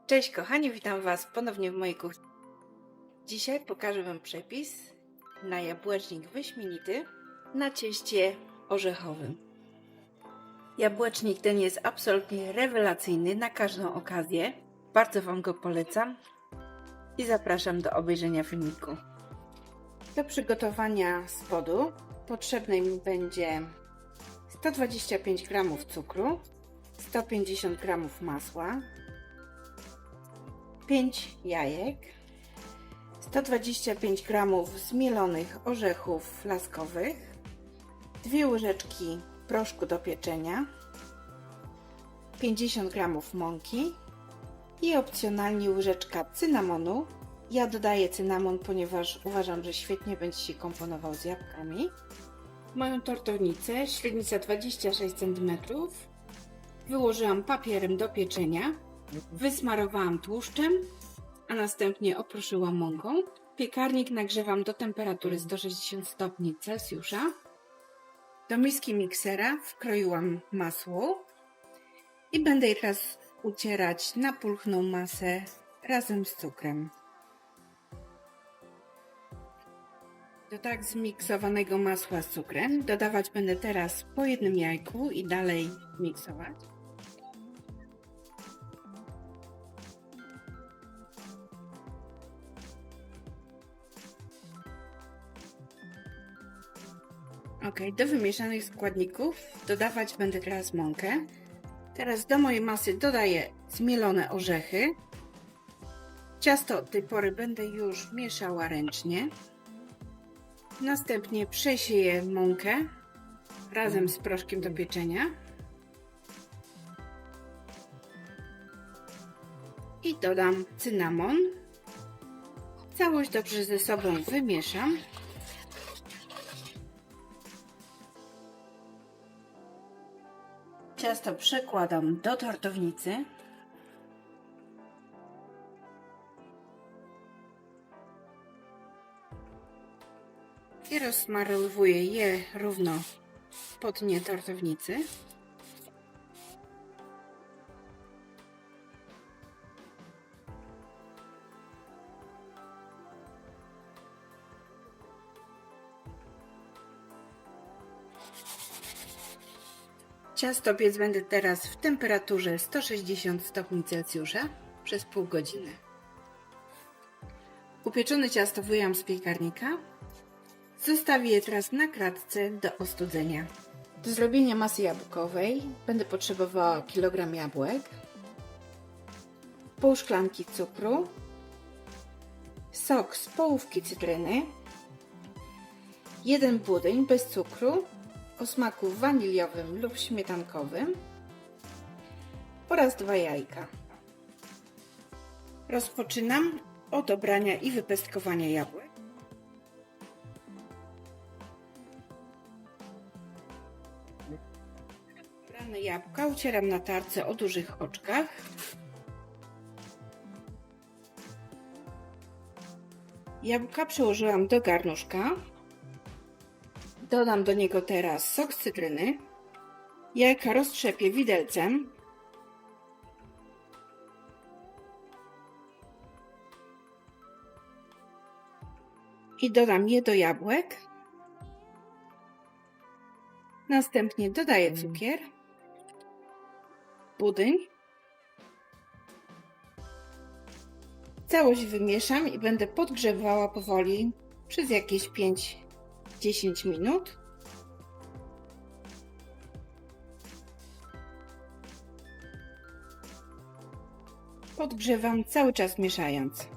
Cześć kochani, witam Was ponownie w mojej kuchni. Dzisiaj pokażę Wam przepis na jabłecznik wyśmienity na cieście orzechowym. Jabłecznik ten jest absolutnie rewelacyjny na każdą okazję. Bardzo Wam go polecam i zapraszam do obejrzenia filmiku. Do przygotowania spodu potrzebne mi będzie 125 g cukru, 150 g masła, 5 jajek, 125 g zmielonych orzechów laskowych, 2 łyżeczki proszku do pieczenia, 50 g mąki i opcjonalnie łyżeczka cynamonu. Ja dodaję cynamon, ponieważ uważam, że świetnie będzie się komponował z jabłkami. Moją tortownicę, średnica 26 cm, wyłożyłam papierem do pieczenia. Wysmarowałam tłuszczem, a następnie oproszyłam mąką. Piekarnik nagrzewam do temperatury 160 stopni Celsjusza. Do miski miksera wkroiłam masło i będę je teraz ucierać na pulchną masę razem z cukrem. Do tak zmiksowanego masła z cukrem dodawać będę teraz po jednym jajku i dalej miksować. Ok, do wymieszanych składników dodawać będę teraz mąkę. Teraz do mojej masy dodaję zmielone orzechy. Ciasto od tej pory będę już mieszała ręcznie. Następnie przesieję mąkę razem z proszkiem do pieczenia. I dodam cynamon. Całość dobrze ze sobą wymieszam. Ciasto przekładam do tortownicy. I rozsmarowuję je równo po dnie tortownicy. Ciasto piec będę teraz w temperaturze 160 stopni Celsjusza przez pół godziny. Upieczone ciasto wyjęłam z piekarnika. Zostawię je teraz na kratce do ostudzenia. Do zrobienia masy jabłkowej będę potrzebowała kilogram jabłek, pół szklanki cukru, sok z połówki cytryny, 1 budyń bez cukru o smaku waniliowym lub śmietankowym oraz 2 jajka. Rozpoczynam od obrania i wypestkowania jabłek. Obrane jabłka ucieram na tarce o dużych oczkach. Jabłka przełożyłam do garnuszka. Dodam do niego teraz sok z cytryny. Jajka roztrzepię widelcem. I dodam je do jabłek. Następnie dodaję cukier, budyń. Całość wymieszam i będę podgrzewała powoli przez jakieś 5-10 minut. Podgrzewam cały czas mieszając.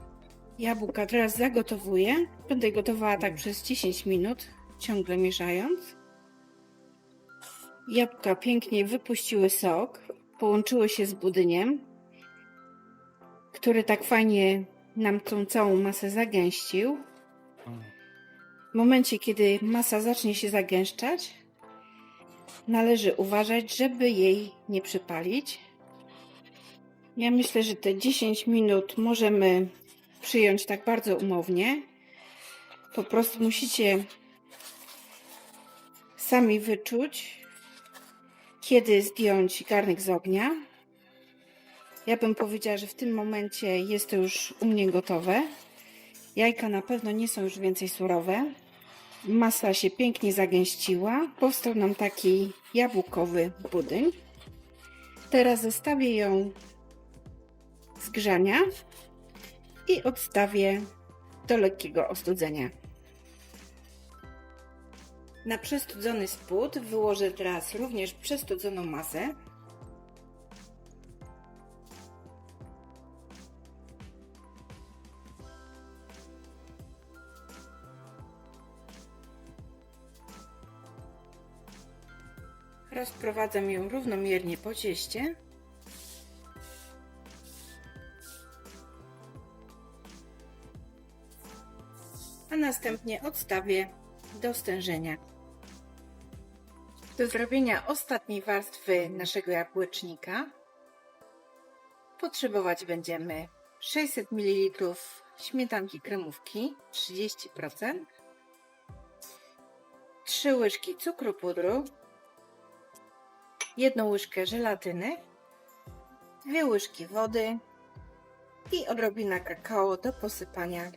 Jabłka teraz zagotowuję. Będę gotowała tak przez 10 minut, ciągle mieszając. Jabłka pięknie wypuściły sok, połączyły się z budyniem, który tak fajnie nam tą całą masę zagęścił. W momencie, kiedy masa zacznie się zagęszczać, należy uważać, żeby jej nie przypalić. Ja myślę, że te 10 minut możemy przyjąć tak bardzo umownie. Po prostu musicie sami wyczuć, kiedy zdjąć garnek z ognia Ja bym powiedziała, że w tym momencie jest to już u mnie gotowe. Jajka na pewno nie są już więcej surowe. Masa się pięknie zagęściła. Powstał nam taki jabłkowy budyń. Teraz zostawię ją z grzania i odstawię do lekkiego ostudzenia. Na przestudzony spód wyłożę teraz również przestudzoną masę. Rozprowadzam ją równomiernie po cieście. A następnie odstawię do stężenia. Do zrobienia ostatniej warstwy naszego jabłecznika potrzebować będziemy 600 ml śmietanki kremówki 30%, 3 łyżki cukru pudru, 1 łyżkę żelatyny, 2 łyżki wody i odrobina kakao do posypania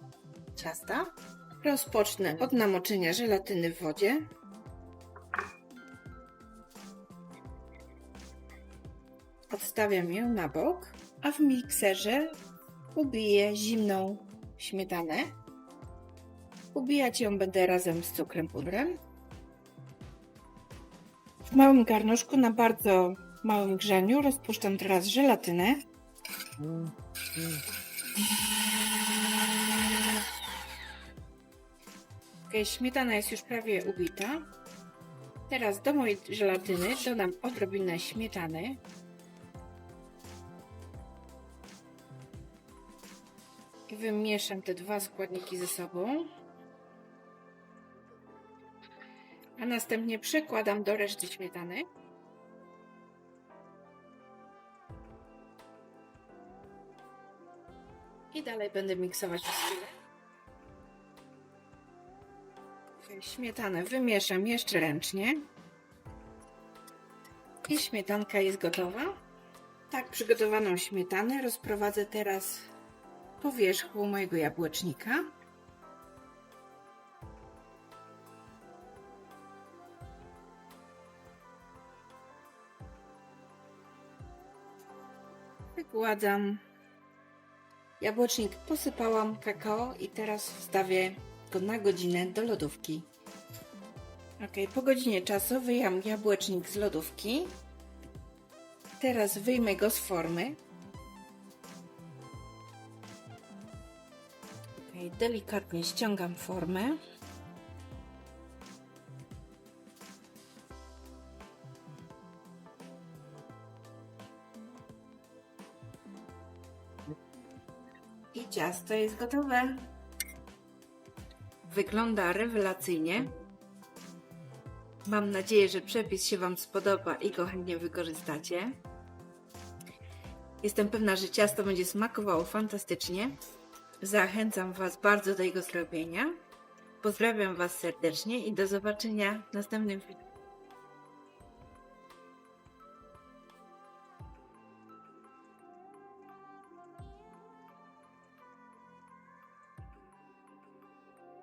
ciasta. Rozpocznę od namoczenia żelatyny w wodzie. Odstawiam ją na bok, a w mikserze ubiję zimną śmietanę. Ubijać ją będę razem z cukrem pudrem. W małym garnuszku na bardzo małym grzaniu rozpuszczam teraz żelatynę. Śmietana jest już prawie ubita. Teraz do mojej żelatyny dodam odrobinę śmietany. I wymieszam te dwa składniki ze sobą. A następnie przekładam do reszty śmietany. I dalej będę miksować przez chwilę. Śmietanę wymieszam jeszcze ręcznie. I śmietanka jest gotowa. Tak przygotowaną śmietanę rozprowadzę teraz po wierzchu mojego jabłecznika. Wykładam. Jabłecznik posypałam kakao i teraz wstawię go na godzinę do lodówki. Ok, po godzinie czasu wyjmę jabłecznik z lodówki. Teraz wyjmę go z formy. Ok, delikatnie ściągam formę. I ciasto jest gotowe. Wygląda rewelacyjnie. Mam nadzieję, że przepis się Wam spodoba i go chętnie wykorzystacie. Jestem pewna, że ciasto będzie smakowało fantastycznie. Zachęcam Was bardzo do jego zrobienia. Pozdrawiam Was serdecznie i do zobaczenia w następnym filmie.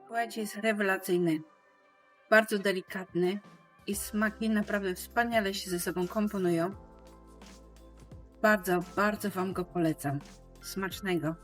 Słuchajcie, jest rewelacyjny, bardzo delikatny i smaki naprawdę wspaniale się ze sobą komponują. Bardzo Wam go polecam. Smacznego!